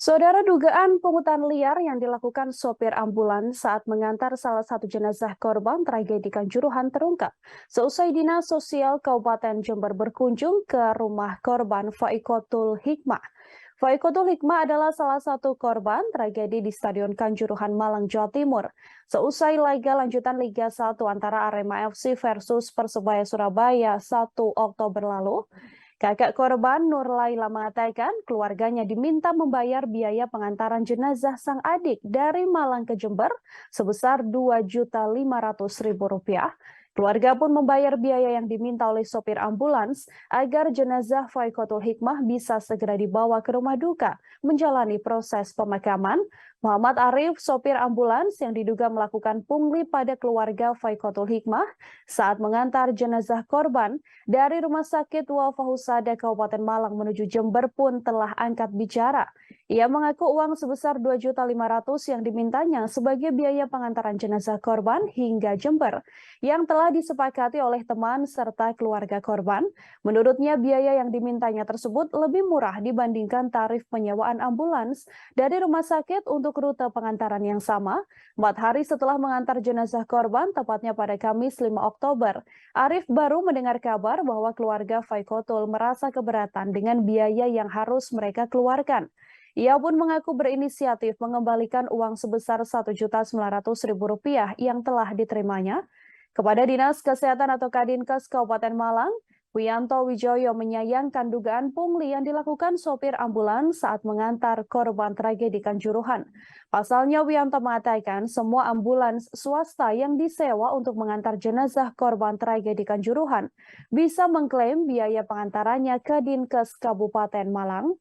Saudara, dugaan pungutan liar yang dilakukan sopir ambulans saat mengantar salah satu jenazah korban tragedi Kanjuruhan terungkap. Seusai Dinas Sosial Kabupaten Jember berkunjung ke rumah korban Faikotul Hikmah. Faikotul Hikmah adalah salah satu korban tragedi di Stadion Kanjuruhan Malang, Jawa Timur. Seusai laga lanjutan Liga 1 antara Arema FC versus Persebaya Surabaya 1 Oktober lalu, kakak korban Nur Laila mengatakan keluarganya diminta membayar biaya pengantaran jenazah sang adik dari Malang ke Jember sebesar Rp2.500.000. Keluarga pun membayar biaya yang diminta oleh sopir ambulans agar jenazah Faikotul Hikmah bisa segera dibawa ke rumah duka menjalani proses pemakaman. Muhammad Arif, sopir ambulans yang diduga melakukan pungli pada keluarga Faikotul Hikmah saat mengantar jenazah korban dari Rumah Sakit Wafa Husada Kabupaten Malang menuju Jember pun telah angkat bicara. Ia mengaku uang sebesar Rp2.500.000 yang dimintanya sebagai biaya pengantaran jenazah korban hingga Jember yang telah disepakati oleh teman serta keluarga korban. Menurutnya biaya yang dimintanya tersebut lebih murah dibandingkan tarif penyewaan ambulans dari rumah sakit untuk rute pengantaran yang sama 4 hari setelah mengantar jenazah korban, tepatnya pada Kamis 5 Oktober. Arif baru mendengar kabar bahwa keluarga Faikotul merasa keberatan dengan biaya yang harus mereka keluarkan. Ia pun mengaku berinisiatif mengembalikan uang sebesar Rp1.900.000 yang telah diterimanya kepada Dinas Kesehatan atau Kadinkes Kabupaten Malang. Wiyanto Wijoyo menyayangkan dugaan pungli yang dilakukan sopir ambulans saat mengantar korban tragedi Kanjuruhan. Pasalnya, Wiyanto mengatakan semua ambulans swasta yang disewa untuk mengantar jenazah korban tragedi Kanjuruhan bisa mengklaim biaya pengantarannya ke Dinkes Kabupaten Malang.